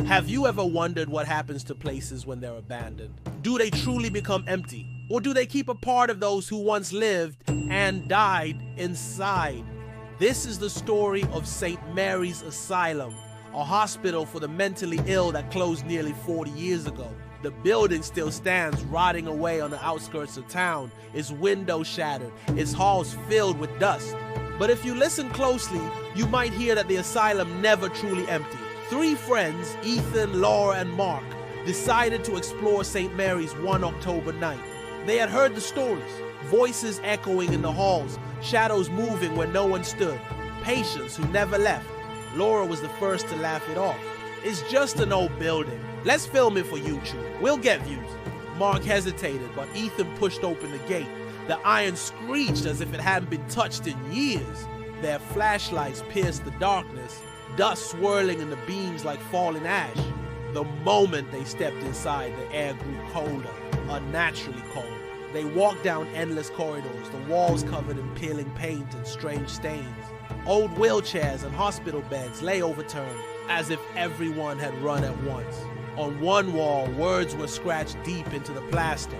Have you ever wondered what happens to places when they're abandoned? Do they truly become empty? Or do they keep a part of those who once lived and died inside? This is the story of St. Mary's Asylum, a hospital for the mentally ill that closed nearly 40 years ago. The building still stands, rotting away on the outskirts of town, its windows shattered, its halls filled with dust. But if you listen closely, you might hear that the asylum never truly emptied. Three friends, Ethan, Laura, and Mark, decided to explore St. Mary's one October night. They had heard the stories, voices echoing in the halls, shadows moving where no one stood, patients who never left. Laura was the first to laugh it off. It's just an old building. Let's film it for YouTube. We'll get views. Mark hesitated, but Ethan pushed open the gate. The iron screeched as if it hadn't been touched in years. Their flashlights pierced the darkness, dust swirling in the beams like falling ash. The moment they stepped inside, the air grew colder, unnaturally cold. They walked down endless corridors, the walls covered in peeling paint and strange stains. Old wheelchairs and hospital beds lay overturned, as if everyone had run at once. On one wall, words were scratched deep into the plaster.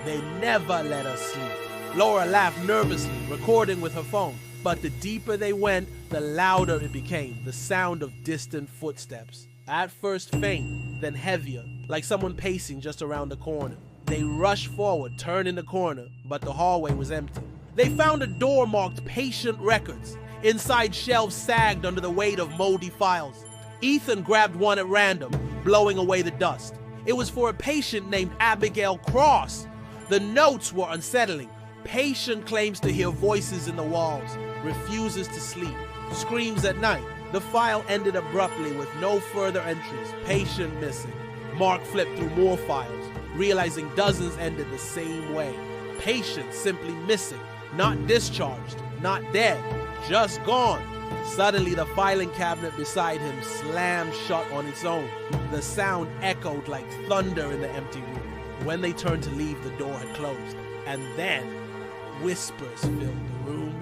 "They never let us sleep." Laura laughed nervously, recording with her phone. But the deeper they went, the louder it became, the sound of distant footsteps. At first faint, then heavier, like someone pacing just around the corner. They rushed forward, turning the corner, but the hallway was empty. They found a door marked Patient Records. Inside, shelves sagged under the weight of moldy files. Ethan grabbed one at random, blowing away the dust. It was for a patient named Abigail Cross. The notes were unsettling. Patient claims to hear voices in the walls, refuses to sleep, screams at night. The file ended abruptly with no further entries. Patient missing. Mark flipped through more files, realizing dozens ended the same way. Patient simply missing, not discharged, not dead, just gone. Suddenly, the filing cabinet beside him slammed shut on its own. The sound echoed like thunder in the empty room. When they turned to leave, the door had closed. And then, whispers filled the room,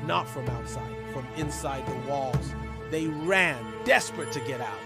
not from outside, from inside the walls. They ran, desperate to get out.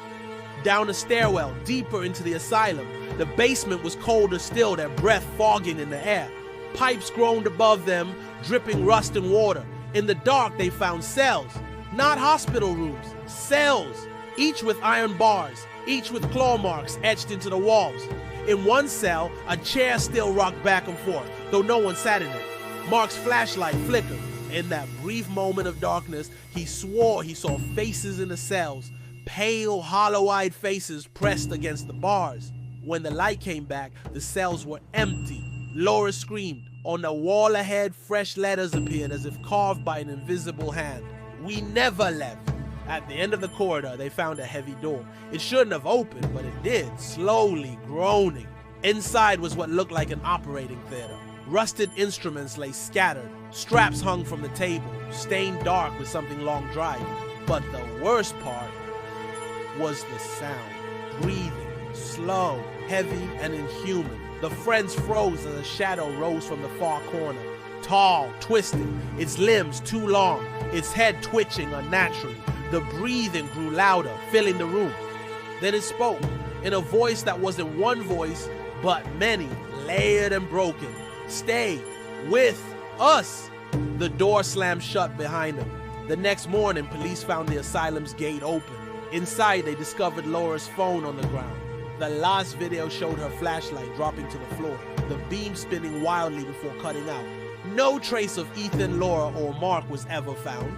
Down a stairwell, deeper into the asylum. The basement was colder still, their breath fogging in the air. Pipes groaned above them, dripping rust and water. In the dark, they found cells. Not hospital rooms, cells, each with iron bars, each with claw marks etched into the walls. In one cell, a chair still rocked back and forth, though no one sat in it. Mark's flashlight flickered. In that brief moment of darkness, he swore he saw faces in the cells, pale, hollow-eyed faces pressed against the bars. When the light came back, the cells were empty. Laura screamed. On the wall ahead, fresh letters appeared as if carved by an invisible hand. "We never left." At the end of the corridor, they found a heavy door. It shouldn't have opened, but it did, slowly groaning. Inside was what looked like an operating theater. Rusted instruments lay scattered. Straps hung from the table, stained dark with something long dried. But the worst part was the sound. Breathing, slow, heavy, and inhuman. The friends froze as a shadow rose from the far corner. Tall, twisted, its limbs too long, its head twitching unnaturally. The breathing grew louder, filling the room. Then it spoke, in a voice that wasn't one voice, but many, layered and broken. "Stay with us." The door slammed shut behind them. The next morning, police found the asylum's gate open. Inside, they discovered Laura's phone on the ground. The last video showed her flashlight dropping to the floor, the beam spinning wildly before cutting out. No trace of Ethan, Laura, or Mark was ever found.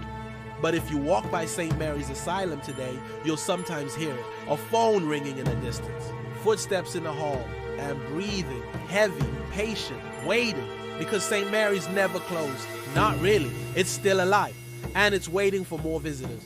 But if you walk by St. Mary's Asylum today, you'll sometimes hear it, a phone ringing in the distance, footsteps in the hall, and breathing, heavy, patient, waiting, because St. Mary's never closed. Not really. It's still alive, and it's waiting for more visitors.